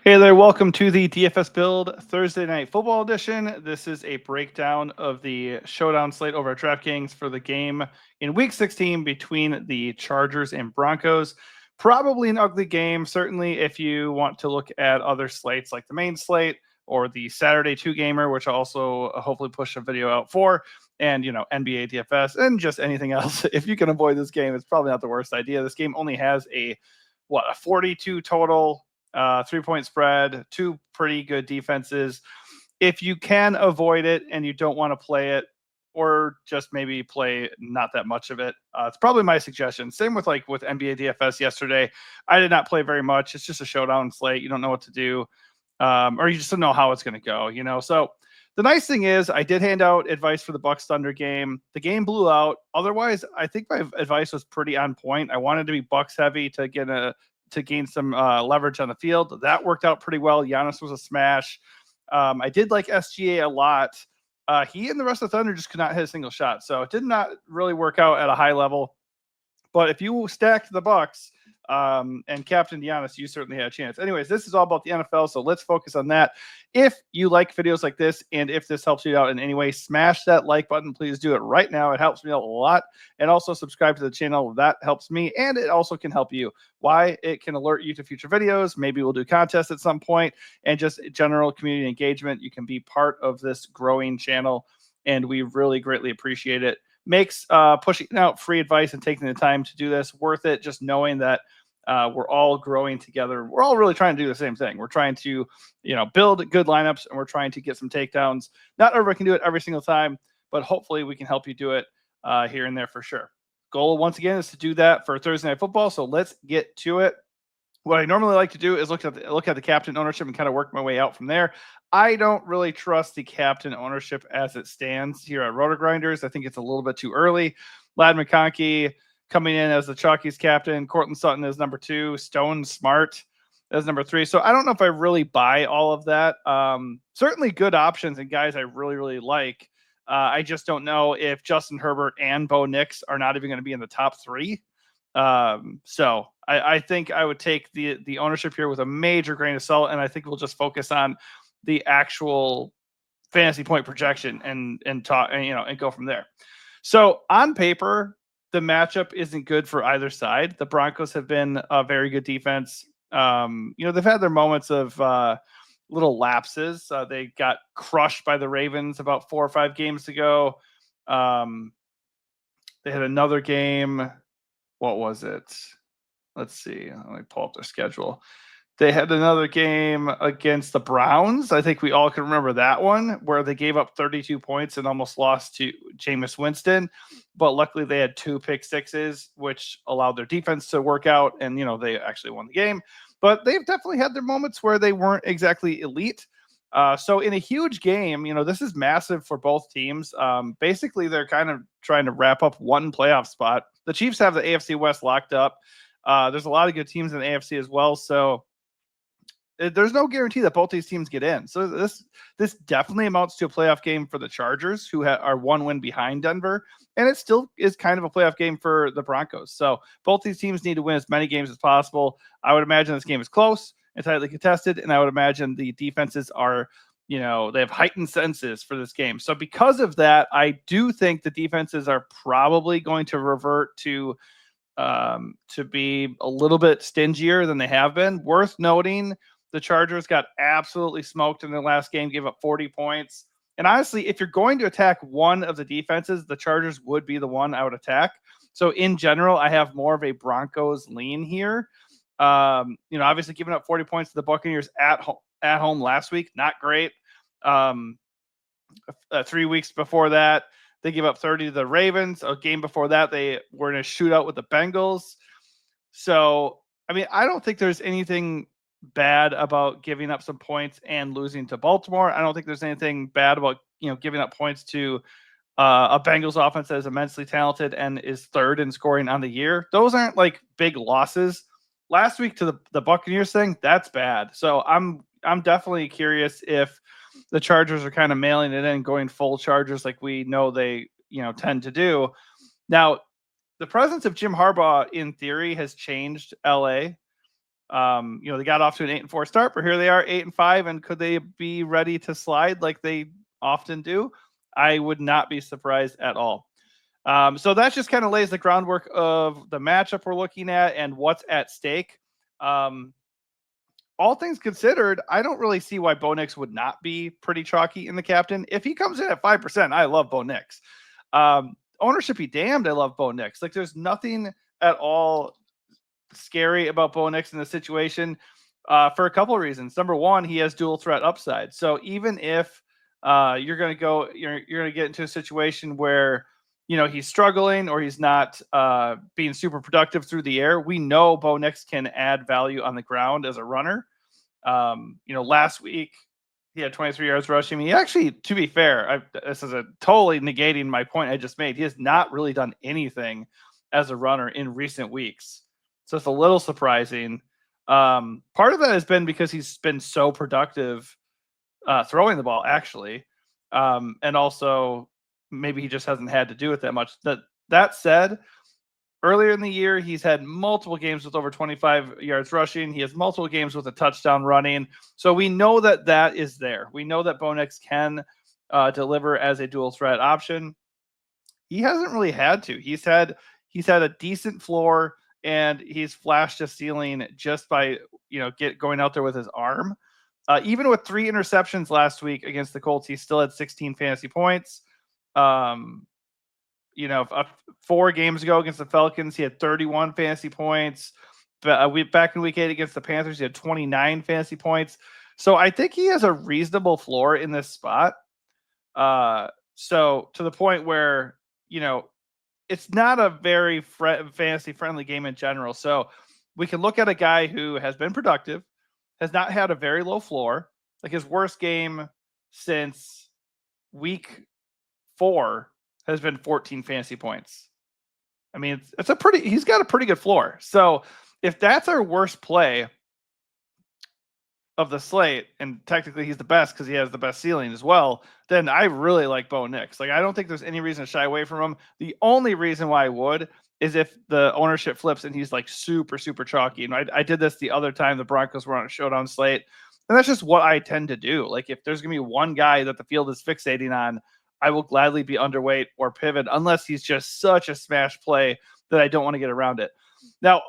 Hey there, welcome to the DFS Build Thursday Night Football Edition. This is a breakdown of the Showdown slate over at DraftKings for the game in Week 16 between the Chargers and Broncos. Probably an ugly game, certainly if you want to look at other slates like the main slate or the Saturday 2-gamer, which I'll also hopefully push a video out for, and, NBA DFS and just anything else. If you can avoid this game, it's probably not the worst idea. This game only has a 42 total 3-point spread, two pretty good defenses. If you can avoid it and you don't want to play it, or just maybe play not that much of it, it's probably my suggestion. Same with NBA DFS yesterday. I did not play very much. It's just a showdown slate. You don't know what to do, or you just don't know how it's going to go. So the nice thing is I did hand out advice for the Bucks Thunder game. The game blew out. Otherwise, I think my advice was pretty on point. I wanted to be Bucks heavy to gain some leverage on the field. That worked out pretty well. Giannis was a smash. I did like SGA a lot. He and the rest of the Thunder just could not hit a single shot. So it did not really work out at a high level. But if you stacked the Bucks and Captain Giannis, you certainly had a chance. Anyways, this is all about the NFL, so let's focus on that. If you like videos like this and if this helps you out in any way, smash that like button. Please do it right now. It helps me out a lot. And also subscribe to the channel. That helps me, and it also can help you. Why? It can alert you to future videos. Maybe we'll do contests at some point, and just general community engagement. You can be part of this growing channel, and we really greatly appreciate it. Makes pushing out free advice and taking the time to do this worth it, just knowing that we're all growing together. We're all really trying to do the same thing. We're trying to, build good lineups, and we're trying to get some takedowns. Not everyone can do it every single time, but hopefully we can help you do it here and there for sure. Goal, once again, is to do that for Thursday Night Football, so let's get to it. What I normally like to do is look at the captain ownership and kind of work my way out from there. I don't really trust the captain ownership as it stands here at Roto Grinders. I think it's a little bit too early. Lad McConkey coming in as the Chalkies captain. Cortland Sutton is number 2. Stone Smart as number 3. So I don't know if I really buy all of that. Certainly good options and guys I really, really like. I just don't know if Justin Herbert and Bo Nix are not even going to be in the top 3. So I think I would take the ownership here with a major grain of salt, and I think we'll just focus on the actual fantasy point projection and talk and go from there. So on paper, the matchup isn't good for either side. The Broncos have been a very good defense. They've had their moments of little lapses. They got crushed by the Ravens about 4 or 5 games ago. They had another game. What was it? Let's see. Let me pull up their schedule. They had another game against the Browns. I think we all can remember that one, where they gave up 32 points and almost lost to Jameis Winston. But luckily they had 2 pick sixes, which allowed their defense to work out, and they actually won the game. But they've definitely had their moments where they weren't exactly elite. So in a huge game, this is massive for both teams. Basically, they're kind of trying to wrap up one playoff spot. The Chiefs have the AFC West locked up. There's a lot of good teams in the AFC as well. So there's no guarantee that both these teams get in. So this definitely amounts to a playoff game for the Chargers, who are 1 win behind Denver. And it still is kind of a playoff game for the Broncos. So both these teams need to win as many games as possible. I would imagine this game is close and tightly contested, and I would imagine the defenses are, they have heightened senses for this game. So because of that, I do think the defenses are probably going to revert to be a little bit stingier than they have been. Worth noting, the Chargers got absolutely smoked in their last game, gave up 40 points. And honestly, if you're going to attack one of the defenses, the Chargers would be the one I would attack. So in general, I have more of a Broncos lean here. Obviously giving up 40 points to the Buccaneers at home last week, not great. 3 weeks before that, they gave up 30 to the Ravens. A game before that, they were in a shootout with the Bengals. So, I don't think there's anything bad about giving up some points and losing to Baltimore. I don't think there's anything bad about, giving up points to a Bengals offense that is immensely talented and is 3rd in scoring on the year. Those aren't like big losses. Last week to the Buccaneers thing, that's bad. So I'm definitely curious if the Chargers are kind of mailing it in, going full Chargers like we know they tend to do. Now, the presence of Jim Harbaugh in theory has changed LA. They got off to an 8-4 start, but here they are 8-5. And could they be ready to slide like they often do? I would not be surprised at all. So that just kind of lays the groundwork of the matchup we're looking at and what's at stake. All things considered, I don't really see why Bo Nix would not be pretty chalky in the captain. If he comes in at 5%, I love Bo Nix. Ownership be damned, I love Bo Nix. Like, there's nothing at all scary about Bo Nix in this situation for a couple of reasons. Number one, he has dual threat upside. So even if you're going to get into a situation where he's struggling or he's not being super productive through the air, we know Bo Nix can add value on the ground as a runner. Last week he had 23 yards rushing. He actually, to be fair, this is totally negating my point I just made. He has not really done anything as a runner in recent weeks. So it's a little surprising. Part of that has been because he's been so productive throwing the ball, actually. And also maybe he just hasn't had to do it that much. That said, earlier in the year, he's had multiple games with over 25 yards rushing. He has multiple games with a touchdown running. So we know that is there. We know that Bo Nix can deliver as a dual threat option. He hasn't really had to. He's had a decent floor, and he's flashed a ceiling just by going out there with his arm. Even with 3 interceptions last week against the Colts, he still had 16 fantasy points. 4 games ago against the Falcons, he had 31 fantasy points. Back in week 8 against the Panthers, he had 29 fantasy points. So I think he has a reasonable floor in this spot. So to the point where, it's not a very fantasy friendly game in general. So we can look at a guy who has been productive, has not had a very low floor. Like, his worst game since week 4 has been 14 fantasy points. I mean, he's got a pretty good floor. So if that's our worst play of the slate, and technically he's the best because he has the best ceiling as well, then I really like Bo Nix. Like, I don't think there's any reason to shy away from him. The only reason why I would is if the ownership flips and he's like super, super chalky. And I did this the other time the Broncos were on a showdown slate. And that's just what I tend to do. Like, if there's going to be one guy that the field is fixating on, I will gladly be underweight or pivot unless he's just such a smash play that I don't want to get around it. Now,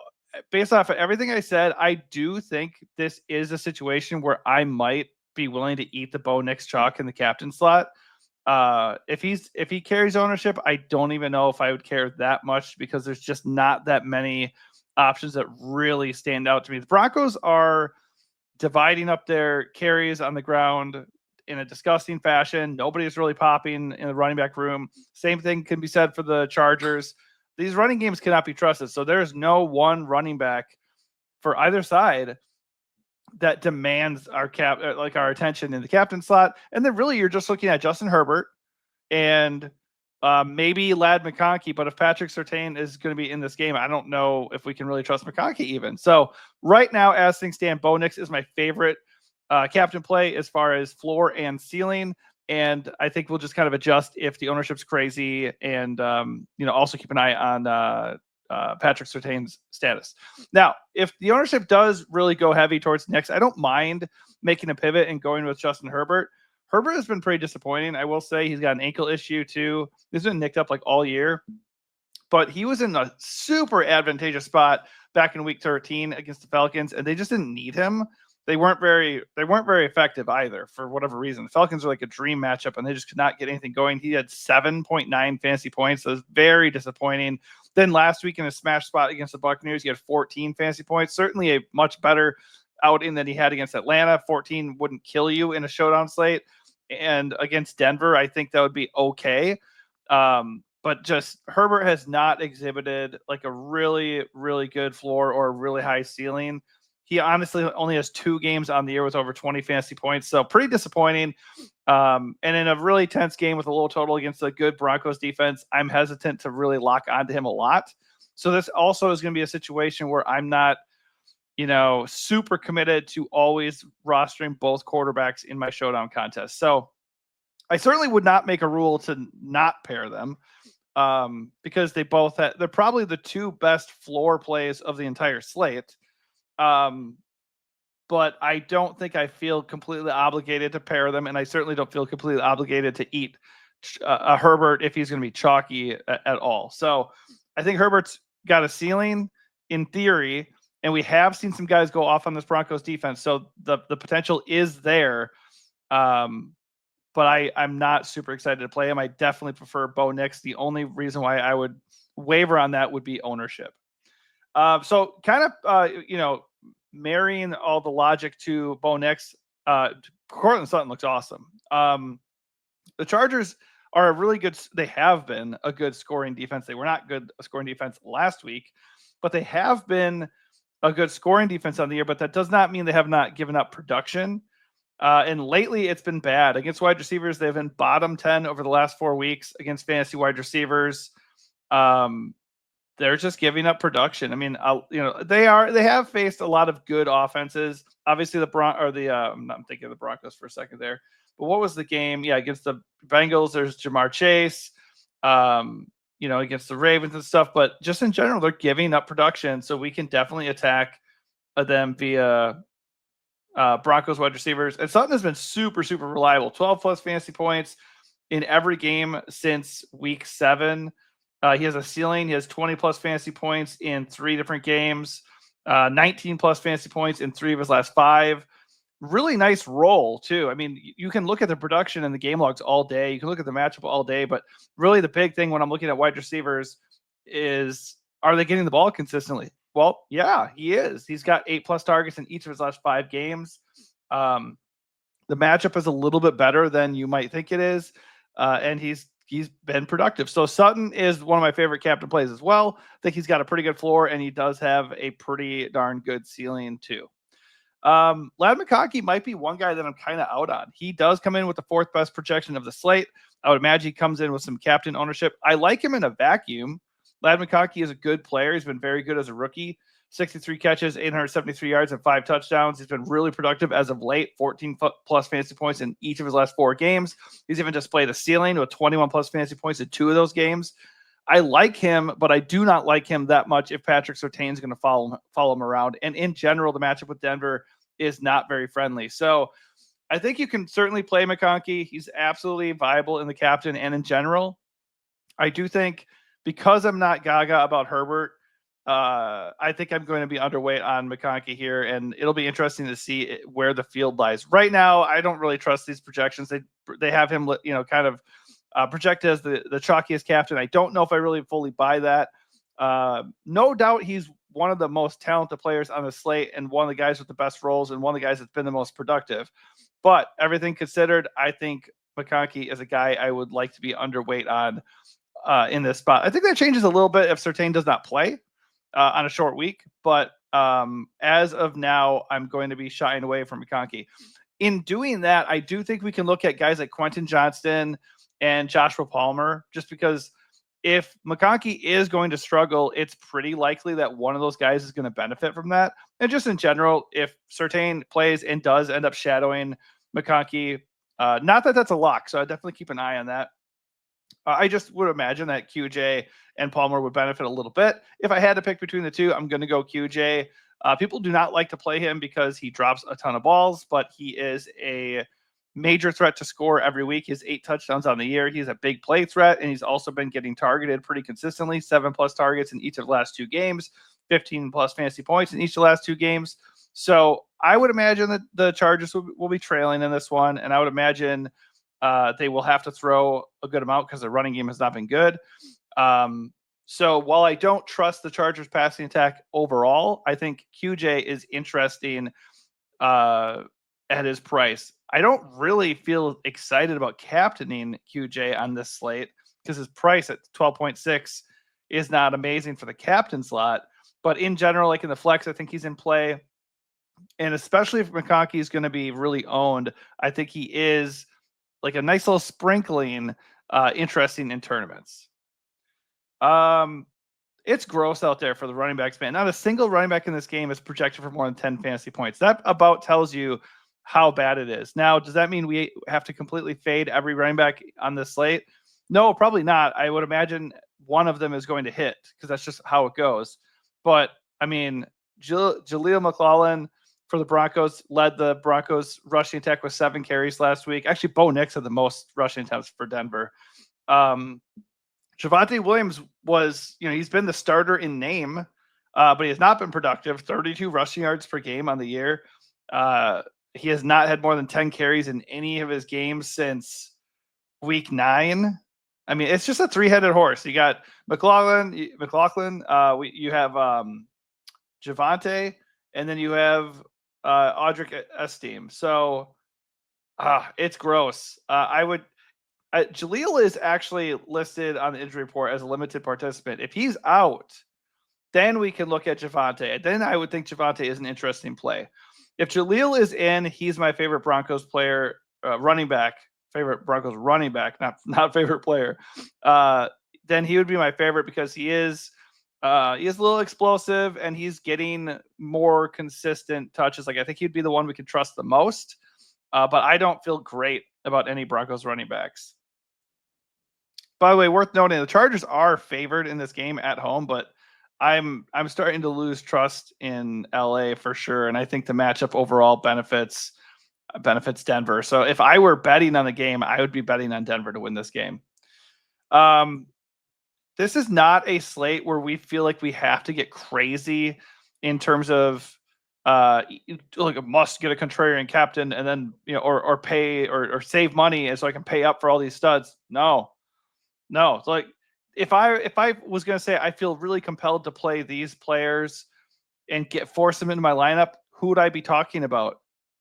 based off of everything I said, I do think this is a situation where I might be willing to eat the Bo Nix chalk in the captain slot. If he carries ownership, I don't even know if I would care that much because there's just not that many options that really stand out to me. The Broncos are dividing up their carries on the ground in a disgusting fashion. Nobody's really popping in the running back room. Same thing can be said for the Chargers. These running games cannot be trusted. So there's no one running back for either side that demands our attention in the captain slot. And then really you're just looking at Justin Herbert and maybe Ladd McConkey. But if Patrick Surtain is going to be in this game, I don't know if we can really trust McConkey even. So right now, as things stand, Bo Nix is my favorite captain play as far as floor and ceiling. And I think we'll just kind of adjust if the ownership's crazy, and also keep an eye on Patrick Surtain's status. Now, if the ownership does really go heavy towards Nix, I don't mind making a pivot and going with Justin Herbert. Herbert has been pretty disappointing. I will say he's got an ankle issue too. He's been nicked up like all year, but he was in a super advantageous spot back in week 13 against the Falcons, and they just didn't need him. They weren't very effective either for whatever reason. The Falcons are like a dream matchup, and they just could not get anything going. He had 7.9 fantasy points. So it was very disappointing. Then last week in a smash spot against the Buccaneers, he had 14 fantasy points. Certainly a much better outing than he had against Atlanta. 14 wouldn't kill you in a showdown slate. And against Denver, I think that would be okay. But just Herbert has not exhibited like a really, really good floor or a really high ceiling. He honestly only has 2 games on the year with over 20 fantasy points. So pretty disappointing. And in a really tense game with a low total against a good Broncos defense, I'm hesitant to really lock onto him a lot. So this also is going to be a situation where I'm not, super committed to always rostering both quarterbacks in my showdown contest. So I certainly would not make a rule to not pair them because they're probably the 2 best floor plays of the entire slate. But I don't think I feel completely obligated to pair them, and I certainly don't feel completely obligated to eat a Herbert if he's going to be chalky at all. So I think Herbert's got a ceiling in theory, and we have seen some guys go off on this Broncos defense, so the potential is there. But I'm not super excited to play him. I definitely prefer Bo Nix. The only reason why I would waver on that would be ownership. So kind of, marrying all the logic to Bo Nix, Cortland Sutton looks awesome. The Chargers are a really good, they have been a good scoring defense. They were not good scoring defense last week, but they have been a good scoring defense on the year, but that does not mean they have not given up production. And lately it's been bad against wide receivers. They've been bottom 10 over the last 4 weeks against fantasy wide receivers. They're just giving up production. I mean, they have faced a lot of good offenses. Obviously, I'm thinking of the Broncos for a second there. But what was the game? Yeah, against the Bengals, there's Jamar Chase. Against the Ravens and stuff. But just in general, they're giving up production, so we can definitely attack them via Broncos wide receivers. And Sutton has been super, super reliable. 12 plus fantasy points in every game since week 7. He has a ceiling. He has 20 plus fantasy points in 3 different games, 19 plus fantasy points in 3 of his last 5. Really nice role, too. I mean, you can look at the production and the game logs all day. You can look at the matchup all day. But really the big thing when I'm looking at wide receivers is, are they getting the ball consistently? Well, yeah, he is. He's got 8 plus targets in each of his last 5 games. The matchup is a little bit better than you might think it is. And he's been productive. So Sutton is one of my favorite captain plays as well. I think he's got a pretty good floor, and he does have a pretty darn good ceiling too. Ladd McConkey might be one guy that I'm kind of out on. He does come in with the 4th best projection of the slate. I would imagine he comes in with some captain ownership. I like him in a vacuum. Ladd McConkey is a good player. He's been very good as a rookie. 63 catches, 873 yards, and 5 touchdowns. He's been really productive as of late, 14 plus fantasy points in each of his last 4 games. He's even displayed a ceiling with 21 plus fantasy points in 2 of those games. I like him, but I do not like him that much if Patrick Surtain is going to follow him around. And in general, the matchup with Denver is not very friendly. So I think you can certainly play McConkey. He's absolutely viable in the captain and in general. I do think because I'm not gaga about Herbert, I think I'm going to be underweight on McConkey here, and it'll be interesting to see where the field lies. Right now, I don't really trust these projections. They have him, kind of projected as the chalkiest captain. I don't know if I really fully buy that. No doubt he's one of the most talented players on the slate and one of the guys with the best roles and one of the guys that's been the most productive. But everything considered, I think McConkey is a guy I would like to be underweight on in this spot. I think that changes a little bit if Surtain does not play on a short week, but as of now, I'm going to be shying away from McConkey. In doing that, I do think we can look at guys like Quentin Johnston and Joshua Palmer, just because if McConkey is going to struggle, it's pretty likely that one of those guys is going to benefit from that. And just in general, if Surtain plays and does end up shadowing McConkey, not that that's a lock, so I definitely keep an eye on that. I just would imagine that QJ and Palmer would benefit a little bit. If I had to pick between the two, I'm going to go QJ. People do not like to play him because he drops a ton of balls, but he is a major threat to score every week. He has 8 touchdowns on the year. He's a big play threat, and he's also been getting targeted pretty consistently, 7 plus targets in each of the last 2 games, 15 plus fantasy points in each of the last 2 games. So I would imagine that the Chargers will be trailing in this one, and I would imagine they will have to throw a good amount because their running game has not been good. So while I don't trust the Chargers passing attack overall, I think QJ is interesting at his price. I don't really feel excited about captaining QJ on this slate because his price at 12.6 is not amazing for the captain slot. But in general, like in the flex, I think he's in play. And especially if McConkey is going to be really owned, I think he is like a nice little sprinkling, interesting in tournaments. It's gross out there for the running backs, man. Not a single running back in this game is projected for more than 10 fantasy points. That about tells you how bad it is. Now, does that mean we have to completely fade every running back on this slate? No, probably not. I would imagine one of them is going to hit because that's just how it goes. But I mean, Jaleel McLaughlin for the Broncos led the Broncos rushing attack with 7 carries last week. Actually, Bo Nix had the most rushing attempts for Denver. Javonte Williams was, he's been the starter in name, but he has not been productive. 32 rushing yards per game on the year. He has not had more than 10 carries in any of his games since week 9. I mean, it's just a 3-headed horse. You got McLaughlin, you have Javonte, and then you have Audric Esteem. So it's gross. Jaleel is actually listed on the injury report as a limited participant. If he's out, then we can look at Javonte. Then I would think Javonte is an interesting play. If Jaleel is in, he's my favorite Broncos player, running back. Favorite Broncos running back, not favorite player. Then he would be my favorite because he is a little explosive and he's getting more consistent touches. Like I think he'd be the one we could trust the most. But I don't feel great about any Broncos running backs. By the way, worth noting, the Chargers are favored in this game at home, but I'm starting to lose trust in LA for sure, and I think the matchup overall benefits Denver. So if I were betting on the game, I would be betting on Denver to win this game. This is not a slate where we feel like we have to get crazy in terms of like a must get a contrarian captain and then or pay or save money and so I can pay up for all these studs. No. It's like if I was gonna say I feel really compelled to play these players and force them into my lineup, who would I be talking about?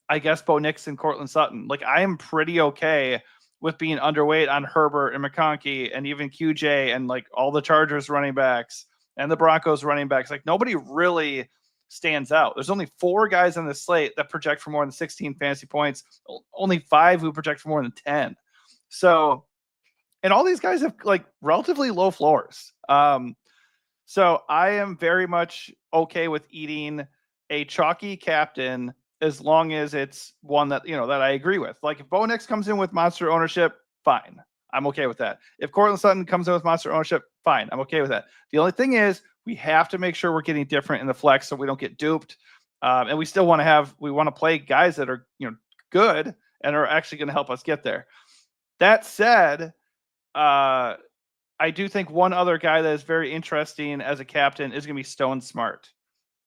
I guess Bo Nix and Cortland Sutton. Like I am pretty okay with being underweight on Herbert and McConkey and even QJ and like all the Chargers running backs and the Broncos running backs. Like nobody really stands out. There's only 4 guys on the slate that project for more than 16 fantasy points. Only 5 who project for more than 10. So, and all these guys have like relatively low floors. So I am very much okay with eating a chalky captain as long as it's one that, that I agree with. Like if Bo Nix comes in with monster ownership, fine. I'm okay with that. If Cortland Sutton comes in with monster ownership, fine. I'm okay with that. The only thing is we have to make sure we're getting different in the flex so we don't get duped. And we still want to play guys that are, good and are actually going to help us get there. That said, I do think one other guy that is very interesting as a captain is going to be Stone Smart.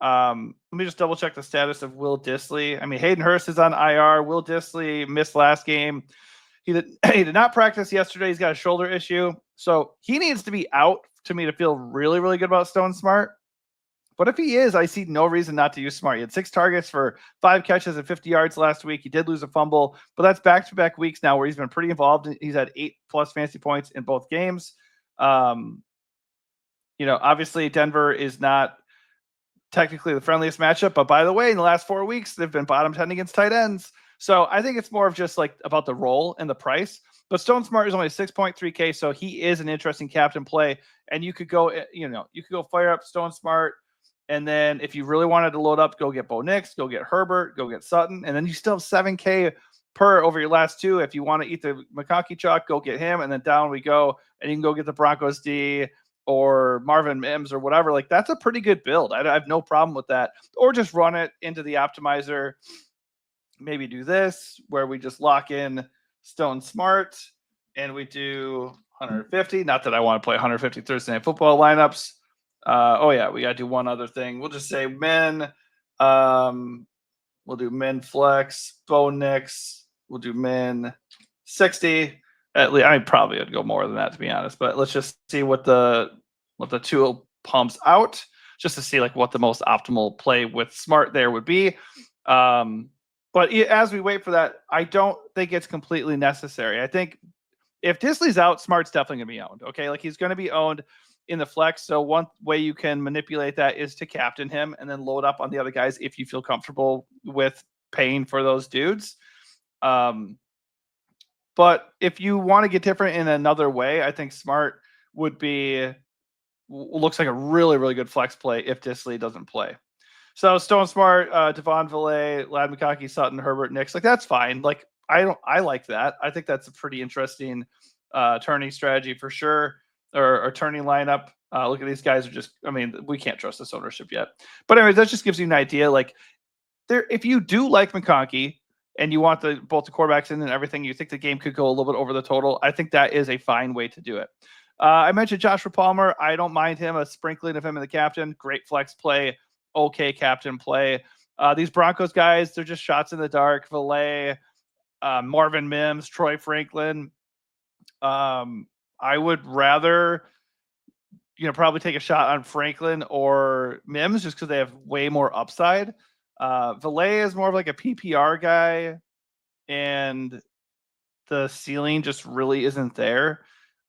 Let me just double check the status of Will Dissly. I mean, Hayden Hurst is on IR. Will Dissly missed last game. He did not practice yesterday. He's got a shoulder issue. So he needs to be out to me to feel really, really good about Stone Smart. But if he is, I see no reason not to use Smart. He had 6 targets for 5 catches and 50 yards last week. He did lose a fumble, but that's back-to-back weeks now where he's been pretty involved. He's had 8+ fantasy points in both games. Obviously Denver is not technically the friendliest matchup, but by the way, in the last 4 weeks, they've been bottom 10 against tight ends. So I think it's more of just like about the role and the price. But Stone Smart is only 6.3K, so he is an interesting captain play. And you could go, fire up Stone Smart. And then if you really wanted to load up, go get Bo Nix, go get Herbert, go get Sutton. And then you still have 7K per over your last 2. If you want to eat the McConkey chalk, go get him. And then down we go. And you can go get the Broncos D or Marvin Mims or whatever. Like that's a pretty good build. I have no problem with that. Or just run it into the optimizer. Maybe do this where we just lock in Stone Smart and we do 150. Not that I want to play 150 Thursday Night Football lineups. We got to do one other thing. We'll just say men. We'll do men flex, Bo Nix. We'll do men 60. At least I probably would go more than that to be honest. But let's just see what the tool pumps out, just to see like what the most optimal play with Smart there would be. But as we wait for that, I don't think it's completely necessary. I think if Dissly's out, Smart's definitely going to be owned. Okay, like he's going to be owned in the flex. So one way you can manipulate that is to captain him and then load up on the other guys if you feel comfortable with paying for those dudes. But if you want to get different in another way, I think Smart looks like a really, really good flex play if Dissly doesn't play. So Stone Smart, Devon Villay, Lad McConkey, Sutton, Herbert, Nix, like that's fine. Like I like that. I think that's a pretty interesting turning strategy for sure, or turning lineup. Look at these guys are just, I mean, we can't trust this ownership yet. But anyways, that just gives you an idea. Like, if you do like McConkey and you want both the quarterbacks in and everything, you think the game could go a little bit over the total, I think that is a fine way to do it. I mentioned Joshua Palmer. I don't mind him, a sprinkling of him and the captain. Great flex play, okay captain play. These Broncos guys, they're just shots in the dark. Valet, Marvin Mims, Troy Franklin. I would rather, probably take a shot on Franklin or Mims just because they have way more upside. Valet is more of like a PPR guy, and the ceiling just really isn't there.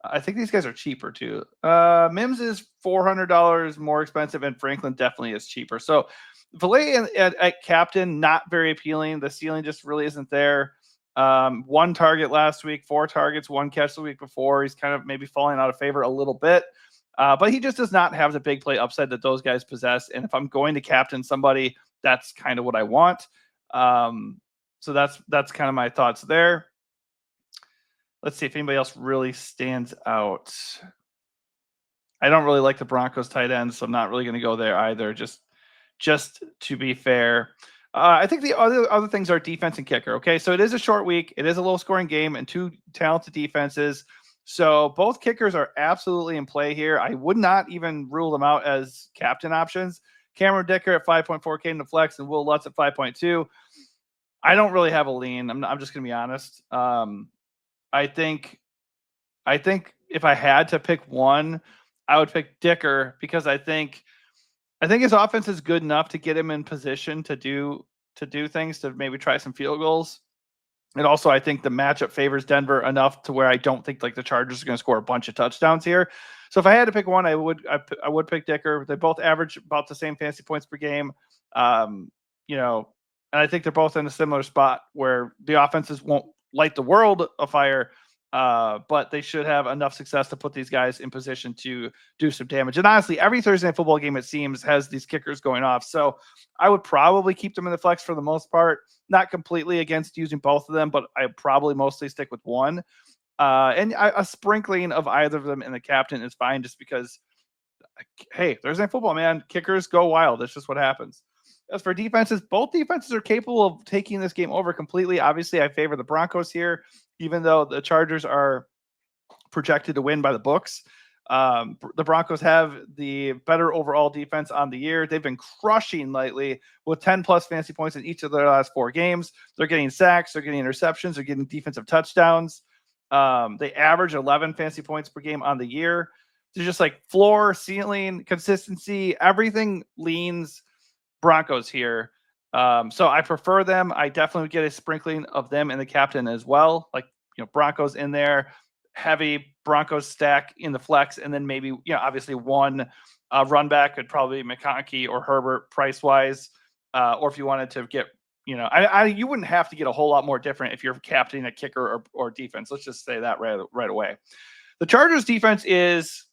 I think these guys are cheaper too. Mims is $400 more expensive, and Franklin definitely is cheaper. So Valet at captain, not very appealing. The ceiling just really isn't there. One target last week, 4 targets, 1 catch the week before. He's kind of maybe falling out of favor a little bit. But he just does not have the big play upside that those guys possess. And if I'm going to captain somebody, that's kind of what I want. So that's kind of my thoughts there. Let's see if anybody else really stands out. I don't really like the Broncos tight ends, so I'm not really going to go there either. Just to be fair. I think the other things are defense and kicker. Okay, so it is a short week. It is a low scoring game and 2 talented defenses. So both kickers are absolutely in play here. I would not even rule them out as captain options. Cameron Dicker at 5.4K in the flex and Will Lutz at 5.2. I don't really have a lean. I'm just going to be honest. I think if I had to pick one, I would pick Dicker because I think his offense is good enough to get him in position to do things, to maybe try some field goals. And also, I think the matchup favors Denver enough to where I don't think like the Chargers are going to score a bunch of touchdowns here. So if I had to pick one, I would pick Dicker. They both average about the same fantasy points per game. And I think they're both in a similar spot where the offenses won't light the world afire, but they should have enough success to put these guys in position to do some damage. And honestly, every Thursday night football game, it seems, has these kickers going off. So I would probably keep them in the flex for the most part. Not completely against using both of them, but I probably mostly stick with one. And a sprinkling of either of them in the captain is fine, just because, hey, Thursday night football, man, kickers go wild. That's just what happens. As for defenses, both defenses are capable of taking this game over completely. Obviously, I favor the Broncos here, even though the Chargers are projected to win by the books. The Broncos have the better overall defense on the year. They've been crushing lately with 10-plus fantasy points in each of their last 4 games. They're getting sacks. They're getting interceptions. They're getting defensive touchdowns. They average 11 fantasy points per game on the year. They're just like floor, ceiling, consistency. Everything leans Broncos here. So I prefer them. I definitely would get a sprinkling of them in the captain as well. Like, Broncos in there, heavy Broncos stack in the flex, and then maybe, obviously one run back could probably be McConkey or Herbert price wise. Or if you wanted to get, you wouldn't have to get a whole lot more different if you're captaining a kicker or defense. Let's just say that right away. The Chargers defense is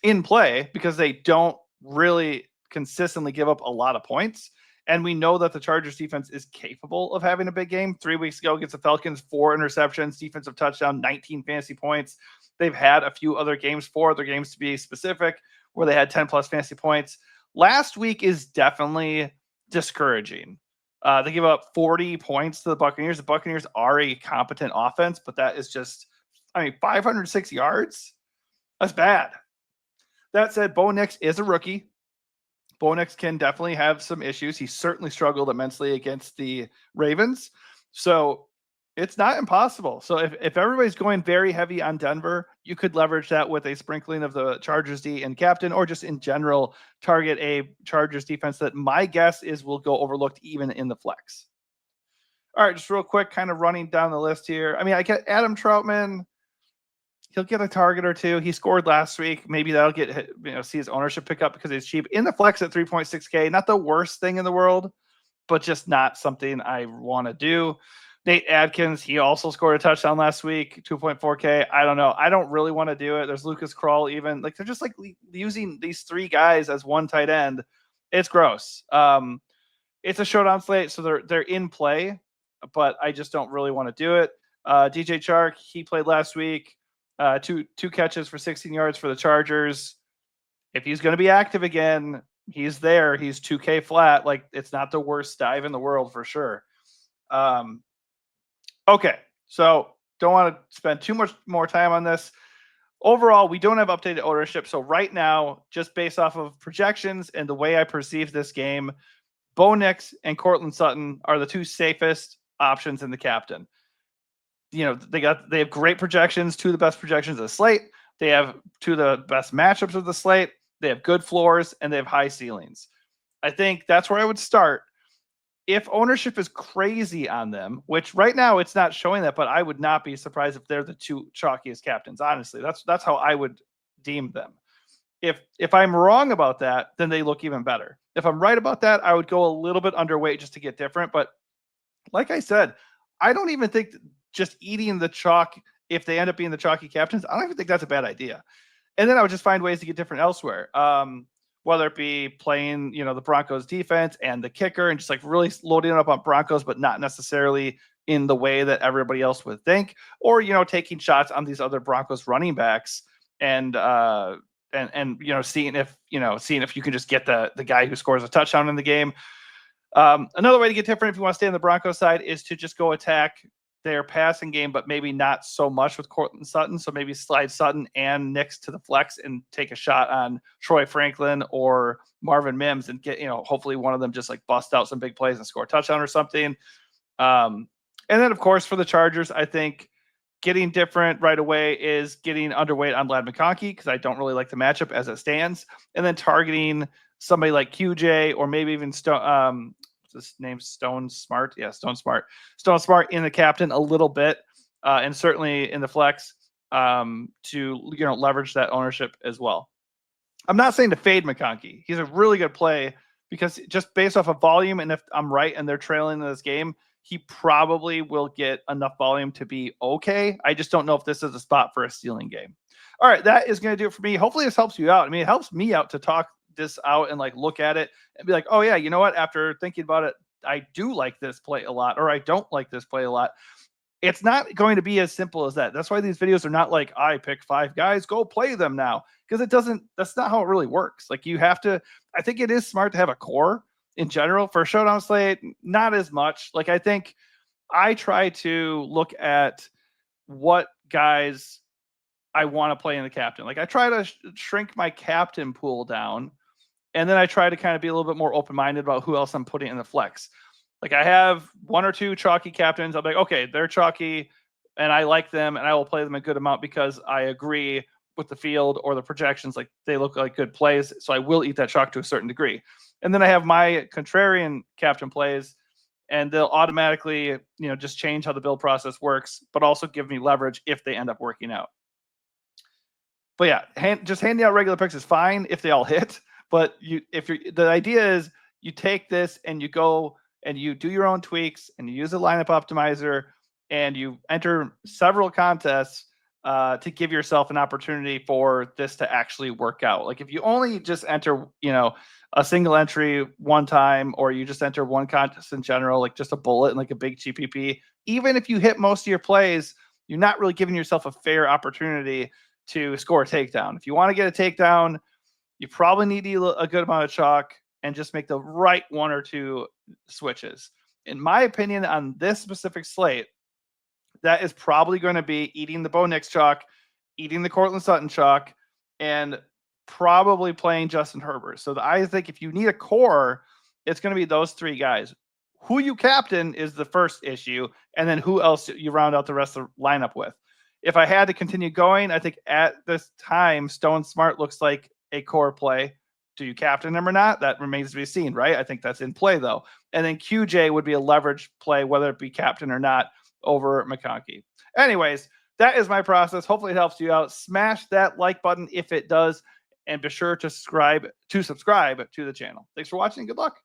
in play because they don't really consistently give up a lot of points. And we know that the Chargers defense is capable of having a big game. 3 weeks ago against the Falcons, 4 interceptions, defensive touchdown, 19 fantasy points. They've had a few other games, 4 other games to be specific, where they had 10-plus fantasy points. Last week is definitely discouraging. They give up 40 points to the Buccaneers. The Buccaneers are a competent offense, but that is just, 506 yards? That's bad. That said, Bo Nix is a rookie. Bo Nix can definitely have some issues. He certainly struggled immensely against the Ravens. So it's not impossible. So if everybody's going very heavy on Denver, you could leverage that with a sprinkling of the Chargers D and captain, or just in general, target a Chargers defense that my guess is will go overlooked even in the flex. All right, just real quick, kind of running down the list here. I get Adam Troutman. He'll get a target or 2. He scored last week. Maybe that'll get, see his ownership pick up because it's cheap. In the flex at 3.6K, not the worst thing in the world, but just not something I want to do. Nate Adkins, he also scored a touchdown last week, 2.4K. I don't know. I don't really want to do it. There's Lucas Kroll even. Like, they're just like using these 3 guys as one tight end. It's gross. It's a showdown slate, so they're in play, but I just don't really want to do it. DJ Chark, he played last week. Two catches for 16 yards for the Chargers. if he's going to be active again, he's there. He's 2K flat. Like, it's not the worst dive in the world for sure. Okay, so don't want to spend too much more time on this. Overall, we don't have updated ownership. So right now, just based off of projections and the way I perceive this game, Bo Nix and Courtland Sutton are the two safest options in the captain. You know, they have great projections, two of the best projections of the slate. They have two of the best matchups of the slate. They have good floors and they have high ceilings. I think that's where I would start. If ownership is crazy on them, which right now it's not showing that, but I would not be surprised if they're the two chalkiest captains. Honestly, that's how I would deem them. If I'm wrong about that, then they look even better. If I'm right about that, I would go a little bit underweight just to get different. But like I said, I don't even think just eating the chalk, if they end up being the chalky captains, I don't even think that's a bad idea. And then I would just find ways to get different elsewhere. Whether it be playing, the Broncos defense and the kicker and just like really loading up on Broncos, but not necessarily in the way that everybody else would think, or, taking shots on these other Broncos running backs and seeing if you can just get the guy who scores a touchdown in the game. Another way to get different if you want to stay on the Broncos side is to just go attack their passing game, but maybe not so much with Courtland Sutton. So maybe slide Sutton and Nix to the flex and take a shot on Troy Franklin or Marvin Mims and get, hopefully one of them just like bust out some big plays and score a touchdown or something. And then, of course, for the Chargers, I think getting different right away is getting underweight on Ladd McConkey because I don't really like the matchup as it stands. And then targeting somebody like QJ or maybe even this name's Stone Smart. Yeah, Stone Smart in the captain a little bit, and certainly in the flex to leverage that ownership as well. I'm not saying to fade McConkey. He's a really good play because just based off of volume, and if I'm right and they're trailing in this game, he probably will get enough volume to be okay. I just don't know if this is a spot for a stealing game. All right, that is going to do it for me. Hopefully this helps you out. I mean, it helps me out to talk this out and like look at it and be like, oh yeah, you know what? After thinking about it, I do like this play a lot, or I don't like this play a lot. It's not going to be as simple as that. That's why these videos are not like, I pick 5 guys, go play them now. Because that's not how it really works. Like I think it is smart to have a core in general for a showdown slate, not as much. Like I think I try to look at what guys I want to play in the captain. Like I try to shrink my captain pool down. And then I try to kind of be a little bit more open-minded about who else I'm putting in the flex. Like I have 1 or 2 chalky captains. I'm like, okay, they're chalky and I like them and I will play them a good amount because I agree with the field or the projections. Like they look like good plays. So I will eat that chalk to a certain degree. And then I have my contrarian captain plays and they'll automatically, just change how the build process works, but also give me leverage if they end up working out. But yeah, just handing out regular picks is fine if they all hit. But the idea is you take this and you go and you do your own tweaks and you use a lineup optimizer and you enter several contests to give yourself an opportunity for this to actually work out. Like if you only just enter, a single entry one time, or you just enter one contest in general, like just a bullet and like a big GPP, even if you hit most of your plays, you're not really giving yourself a fair opportunity to score a takedown. If you want to get a takedown, you probably need a good amount of chalk and just make the right 1 or 2 switches. In my opinion, on this specific slate, that is probably going to be eating the Bo Nix chalk, eating the Courtland Sutton chalk, and probably playing Justin Herbert. So I think if you need a core, it's going to be those 3 guys. Who you captain is the first issue, and then who else you round out the rest of the lineup with. If I had to continue going, I think at this time, Stone Smart looks like a core play. Do you captain him or not? That remains to be seen, right? I think that's in play though. And then QJ would be a leverage play, whether it be captain or not, over McConkey. Anyways, that is my process. Hopefully it helps you out. Smash that like button if it does, and be sure to subscribe to the channel. Thanks for watching. Good luck.